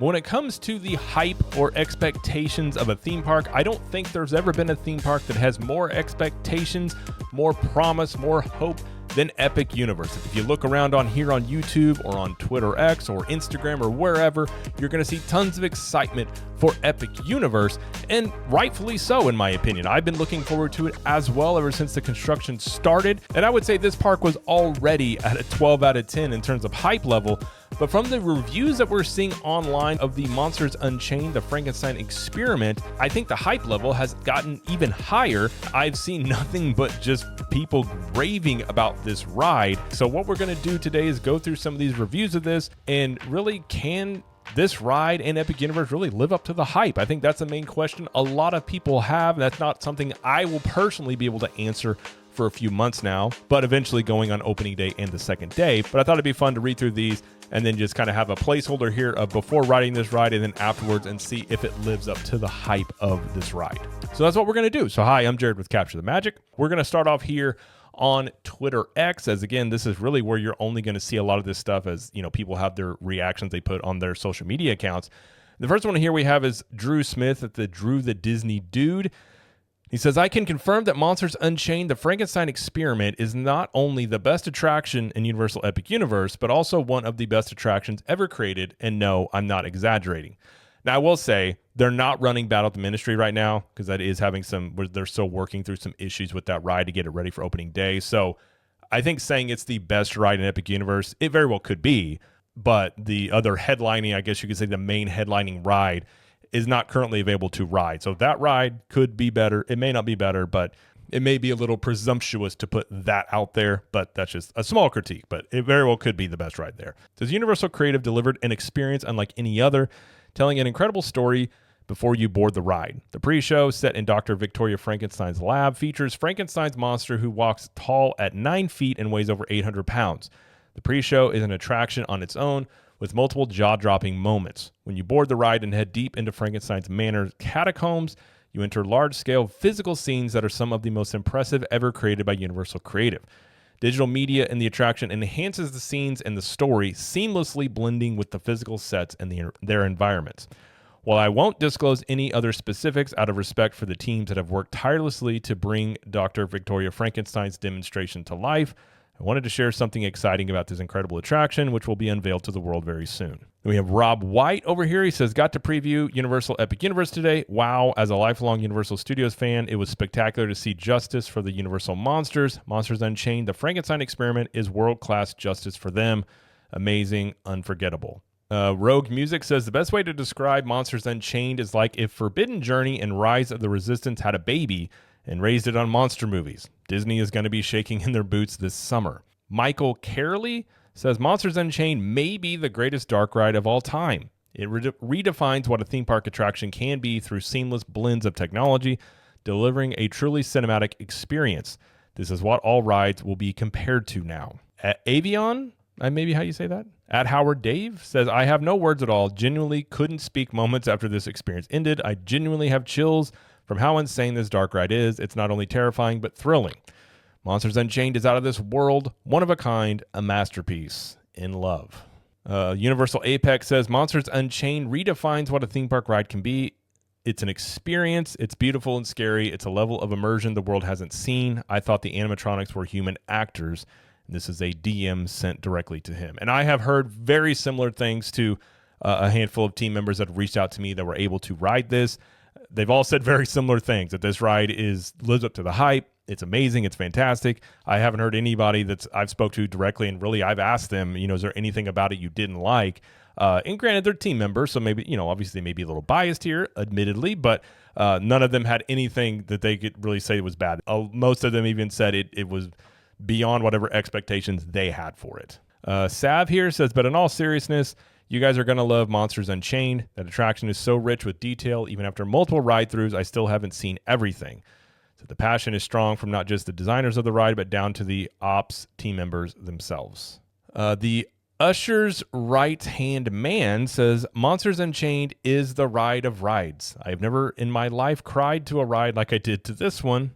But when it comes to the hype or expectations of a theme park, I don't think there's ever been a theme park that has more expectations, more promise, more hope than Epic Universe. If you look around on here on YouTube or on Twitter X or Instagram or wherever, you're going to see tons of excitement for Epic Universe, and rightfully so in my opinion. I've been looking forward to it as well ever since the construction started, and I would say this park was already at a 12 out of 10 in terms of hype level. But from the reviews that we're seeing online of the Monsters Unchained, the Frankenstein Experiment, I think the hype level has gotten even higher. I've seen nothing but just people raving about this ride. So what we're going to do today is go through some of these reviews of this, and really, can this ride and Epic Universe really live up to the hype? I think that's the main question a lot of people have. That's not something I will personally be able to answer for a few months now, but eventually going on opening day and the second day. But I thought it'd be fun to read through these and then just kind of have a placeholder here of before riding this ride and then afterwards, and see if it lives up to the hype of this ride. So that's what we're going to do. So hi, I'm Jared with Capture the Magic. We're going to start off here on Twitter X, as again, this is really where you're only going to see a lot of this stuff, as you know, people have their reactions they put on their social media accounts. The first one here we have is Drew Smith at the Drew the Disney Dude. He says, I can confirm that Monsters Unchained, the Frankenstein Experiment, is not only the best attraction in Universal Epic Universe, but also one of the best attractions ever created, and no, I'm not exaggerating. Now, I will say, they're not running Battle at the Ministry right now, because that is having they're still working through some issues with that ride to get it ready for opening day. So I think saying it's the best ride in Epic Universe, it very well could be, but the other headlining, I guess you could say the main headlining ride, is not currently available to ride. So that ride could be better. It may not be better, but it may be a little presumptuous to put that out there, but that's just a small critique, but it very well could be the best ride there. It says Universal Creative delivered an experience unlike any other, telling an incredible story before you board the ride. The pre-show, set in Dr. Victoria Frankenstein's lab, features Frankenstein's monster who walks tall at 9 feet and weighs over 800 pounds. The pre-show is an attraction on its own, with multiple jaw-dropping moments. When you board the ride and head deep into Frankenstein's manor catacombs, you enter large-scale physical scenes that are some of the most impressive ever created by Universal Creative. Digital media in the attraction enhances the scenes and the story, seamlessly blending with the physical sets and their environments. While I won't disclose any other specifics out of respect for the teams that have worked tirelessly to bring Dr. Victoria Frankenstein's demonstration to life, I wanted to share something exciting about this incredible attraction, which will be unveiled to the world very soon. We have Rob White over here. He says, got to preview Universal Epic Universe today. Wow, as a lifelong Universal Studios fan, it was spectacular to see justice for the Universal monsters. Monsters Unchained, the Frankenstein Experiment is world-class justice for them. Amazing, unforgettable. Rogue Music says, the best way to describe Monsters Unchained is like if Forbidden Journey and Rise of the Resistance had a baby and raised it on monster movies. Disney is going to be shaking in their boots this summer. Michael Carley says, Monsters Unchained may be the greatest dark ride of all time. It redefines what a theme park attraction can be through seamless blends of technology, delivering a truly cinematic experience. This is what all rides will be compared to now. At Avion, maybe how you say that? At Howard Dave says, I have no words at all. Genuinely couldn't speak moments after this experience ended. I genuinely have chills from how insane this dark ride is. It's not only terrifying, but thrilling. Monsters Unchained is out of this world, one of a kind, a masterpiece. In love. Universal Apex says, Monsters Unchained redefines what a theme park ride can be. It's an experience. It's beautiful and scary. It's a level of immersion the world hasn't seen. I thought the animatronics were human actors. This is a DM sent directly to him. And I have heard very similar things to a handful of team members that have reached out to me that were able to ride this. They've all said very similar things, that this ride lives up to the hype. It's amazing. It's fantastic. I haven't heard anybody I've spoke to directly, and really I've asked them, is there anything about it you didn't like? And granted, they're team members, so maybe, obviously they may be a little biased here, admittedly, but none of them had anything that they could really say was bad. Most of them even said it was beyond whatever expectations they had for it. Sav here says, but in all seriousness, you guys are going to love Monsters Unchained. That attraction is so rich with detail. Even after multiple ride-throughs, I still haven't seen everything. So the passion is strong from not just the designers of the ride, but down to the ops team members themselves. The Usher's right-hand man says, Monsters Unchained is the ride of rides. I have never in my life cried to a ride like I did to this one.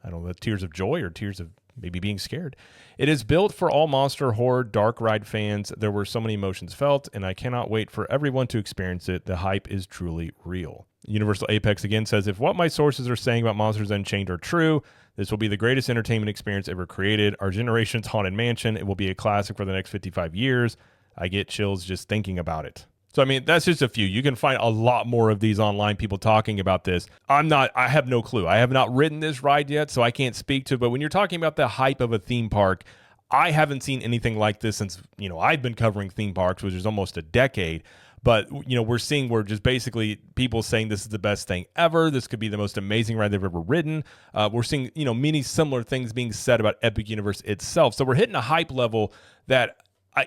I don't know, tears of joy or tears of maybe being scared. It is built for all monster, horror, dark ride fans. There were so many emotions felt, and I cannot wait for everyone to experience it. The hype is truly real. Universal Apex again says, if what my sources are saying about Monsters Unchained are true, this will be the greatest entertainment experience ever created. Our generation's haunted mansion. It will be a classic for the next 55 years. I get chills just thinking about it. So, I mean, that's just a few. You can find a lot more of these online, people talking about this. I have no clue. I have not ridden this ride yet, so I can't speak to it. But when you're talking about the hype of a theme park, I haven't seen anything like this since, I've been covering theme parks, which is almost a decade. But, we're just basically people saying this is the best thing ever. This could be the most amazing ride they've ever ridden. We're seeing, many similar things being said about Epic Universe itself. So we're hitting a hype level that,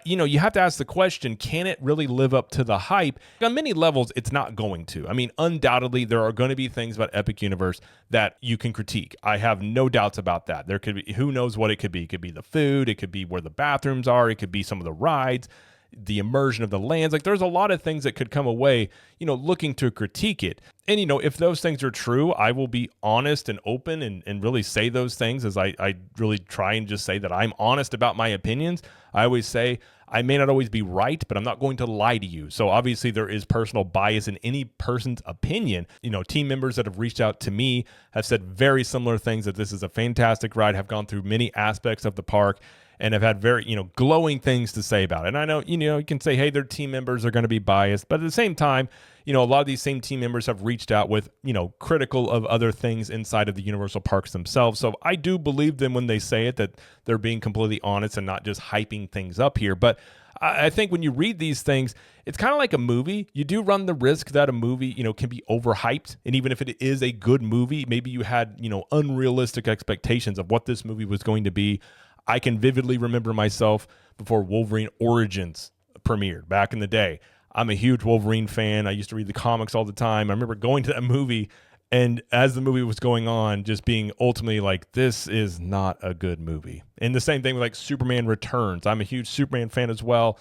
you have to ask the question, can it really live up to the hype? On many levels, it's not going to. I mean, undoubtedly, there are going to be things about Epic Universe that you can critique. I have no doubts about that. There could be, who knows what it could be. It could be the food. It could be where the bathrooms are. It could be some of the rides, the immersion of the lands. Like, there's a lot of things that could come away, looking to critique it. And, if those things are true, I will be honest and open and really say those things, as I really try and just say that I'm honest about my opinions. I always say I may not always be right, but I'm not going to lie to you. So obviously there is personal bias in any person's opinion. Team members that have reached out to me have said very similar things, that this is a fantastic ride, have gone through many aspects of the park, and have had very, glowing things to say about it. And I know, you can say, hey, their team members are going to be biased, but at the same time, a lot of these same team members have reached out with, critical of other things inside of the Universal parks themselves. So I do believe them when they say it, that they're being completely honest and not just hyping things up here. But I think when you read these things, it's kind of like a movie. You do run the risk that a movie, can be overhyped. And even if it is a good movie, maybe you had, unrealistic expectations of what this movie was going to be. I can vividly remember myself before Wolverine Origins premiered back in the day. I'm a huge Wolverine fan. I used to read the comics all the time. I remember going to that movie, and as the movie was going on, just being ultimately like, this is not a good movie. And the same thing with like Superman Returns. I'm a huge Superman fan as well.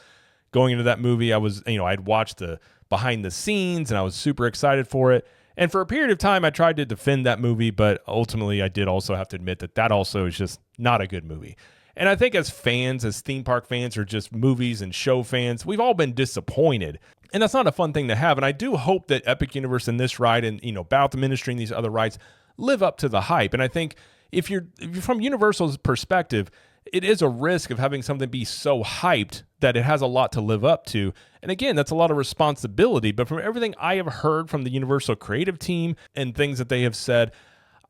Going into that movie, I was, I'd watched the behind the scenes and I was super excited for it. And for a period of time, I tried to defend that movie, but ultimately I did also have to admit that also is just not a good movie. And I think as fans, as theme park fans, or just movies and show fans, we've all been disappointed. And that's not a fun thing to have. And I do hope that Epic Universe and this ride and, Battle of the Ministry and these other rides live up to the hype. And I think if you're from Universal's perspective, it is a risk of having something be so hyped that it has a lot to live up to. And again, that's a lot of responsibility. But from everything I have heard from the Universal creative team and things that they have said,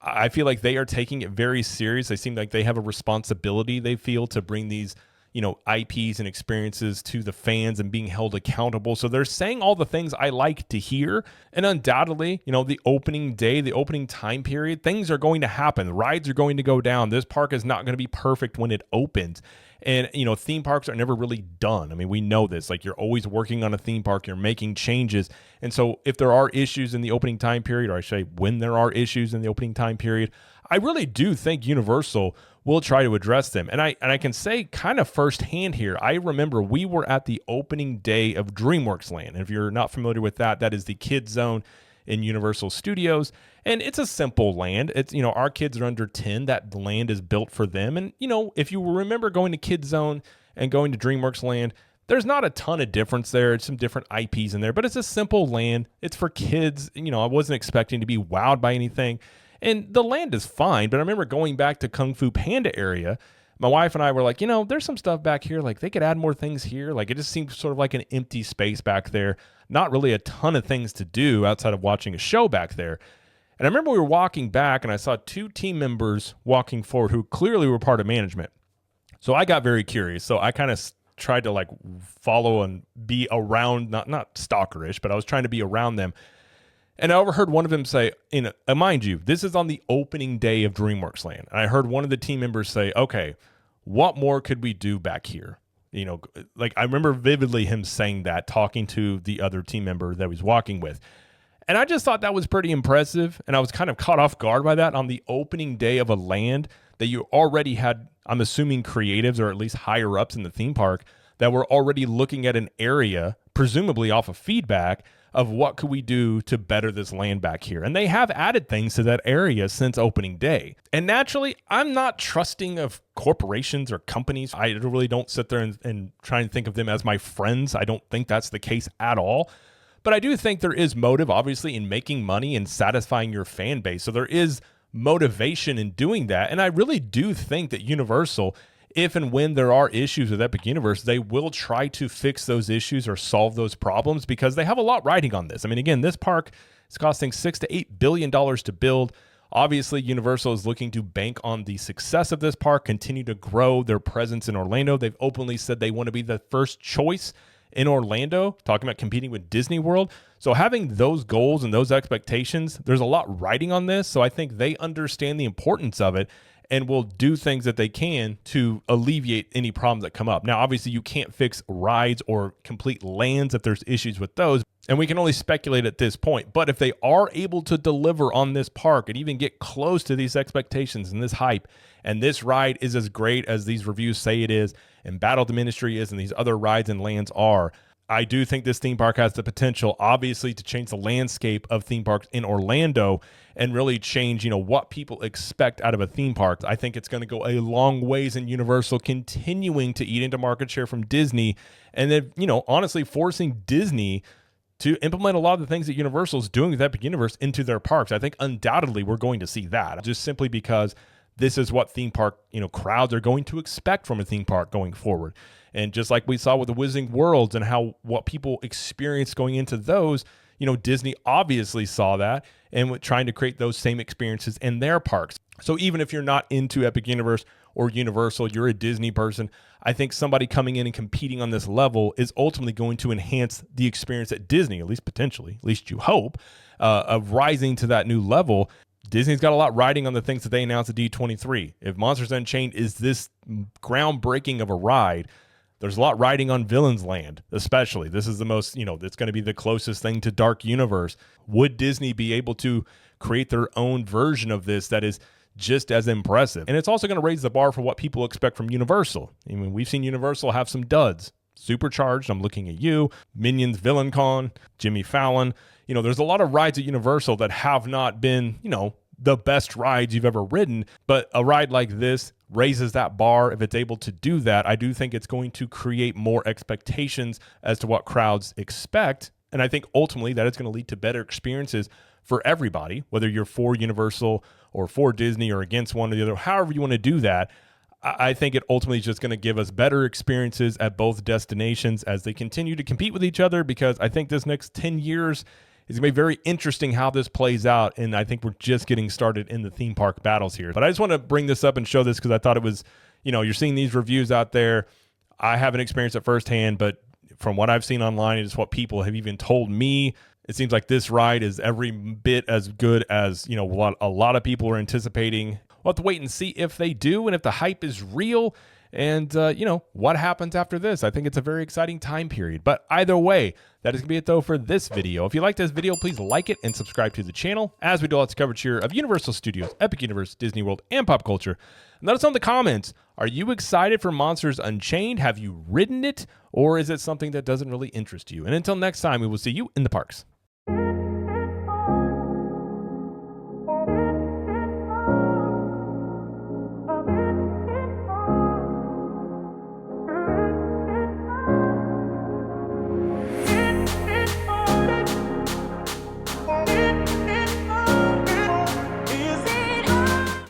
I feel like they are taking it very serious. They seem like they have a responsibility, they feel, to bring these, IPs and experiences to the fans and being held accountable. So they're saying all the things I like to hear. And undoubtedly, the opening day, the opening time period, things are going to happen. The rides are going to go down. This park is not going to be perfect when it opens. And, theme parks are never really done. I mean, we know this. Like, you're always working on a theme park. You're making changes. And so if there are issues in the opening time period, or I should say when there are issues in the opening time period, I really do think Universal will try to address them. And I can say kind of firsthand here, I remember we were at the opening day of DreamWorks Land. And if you're not familiar with that, that is the kids zone in Universal Studios. And it's a simple land. It's, our kids are under 10. That land is built for them. And, if you remember going to Kids Zone and going to DreamWorks Land, there's not a ton of difference there. It's some different IPs in there, but it's a simple land. It's for kids. I wasn't expecting to be wowed by anything. And the land is fine. But I remember going back to Kung Fu Panda area, my wife and I were like, there's some stuff back here. Like, they could add more things here. Like, it just seems sort of like an empty space back there. Not really a ton of things to do outside of watching a show back there. And I remember we were walking back and I saw two team members walking forward who clearly were part of management. So I got very curious. So I kind of tried to follow and be around, not stalkerish, but I was trying to be around them. And I overheard one of them say, mind you, this is on the opening day of DreamWorks Land. And I heard one of the team members say, okay, what more could we do back here? I remember vividly him saying that, talking to the other team member that he was walking with. And I just thought that was pretty impressive. And I was kind of caught off guard by that on the opening day of a land that you already had, I'm assuming, creatives or at least higher ups in the theme park that we're already looking at an area, presumably off of feedback, of what could we do to better this land back here. And they have added things to that area since opening day. And naturally, I'm not trusting of corporations or companies. I really don't sit there and try and think of them as my friends. I don't think that's the case at all. But I do think there is motive, obviously, in making money and satisfying your fan base. So there is motivation in doing that. And I really do think that Universal, if and when there are issues with Epic Universe, they will try to fix those issues or solve those problems because they have a lot riding on this. I mean, again, this park is costing $6 to $8 billion to build. Obviously, Universal is looking to bank on the success of this park, continue to grow their presence in Orlando. They've openly said they want to be the first choice in Orlando, talking about competing with Disney World. So having those goals and those expectations, there's a lot riding on this. So I think they understand the importance of it and will do things that they can to alleviate any problems that come up. Now, obviously, you can't fix rides or complete lands if there's issues with those, and we can only speculate at this point. But if they are able to deliver on this park and even get close to these expectations and this hype, and this ride is as great as these reviews say it is, and Battle of the Ministry is, and these other rides and lands are, I do think this theme park has the potential, obviously, to change the landscape of theme parks in Orlando and really change, what people expect out of a theme park. I think it's going to go a long ways in Universal continuing to eat into market share from Disney, and then, honestly, forcing Disney to implement a lot of the things that Universal is doing with Epic Universe into their parks. I think undoubtedly we're going to see that, just simply because this is what theme park, crowds are going to expect from a theme park going forward. And just like we saw with the Wizarding Worlds and what people experienced going into those, Disney obviously saw that and trying to create those same experiences in their parks. So even if you're not into Epic Universe or Universal, you're a Disney person, I think somebody coming in and competing on this level is ultimately going to enhance the experience at Disney, at least potentially, at least you hope, of rising to that new level. Disney's got a lot riding on the things that they announced at D23. If Monsters Unchained is this groundbreaking of a ride, there's a lot riding on Villains Land, especially. This is the most, it's going to be the closest thing to Dark Universe. Would Disney be able to create their own version of this that is just as impressive? And it's also going to raise the bar for what people expect from Universal. I mean, we've seen Universal have some duds. Supercharged, I'm looking at you. Minions Villain Con, Jimmy Fallon. There's a lot of rides at Universal that have not been, the best rides you've ever ridden. But a ride like this raises that bar. If it's able to do that, I do think it's going to create more expectations as to what crowds expect. And I think ultimately that it's going to lead to better experiences for everybody, whether you're for Universal or for Disney or against one or the other, however you want to do that. I think it ultimately is just going to give us better experiences at both destinations as they continue to compete with each other, because I think this next 10 years is going to be very interesting how this plays out, and I think we're just getting started in the theme park battles here. But I just want to bring this up and show this because I thought it was, you're seeing these reviews out there. I haven't experienced it firsthand, but from what I've seen online, it's what people have even told me. It seems like this ride is every bit as good as, a lot of people are anticipating. We'll have to wait and see if they do and if the hype is real and, what happens after this. I think it's a very exciting time period. But either way, that is going to be it, though, for this video. If you like this video, please like it and subscribe to the channel, as we do lots of coverage here of Universal Studios, Epic Universe, Disney World, and pop culture. And let us know in the comments, are you excited for Monsters Unchained? Have you ridden it? Or is it something that doesn't really interest you? And until next time, we will see you in the parks.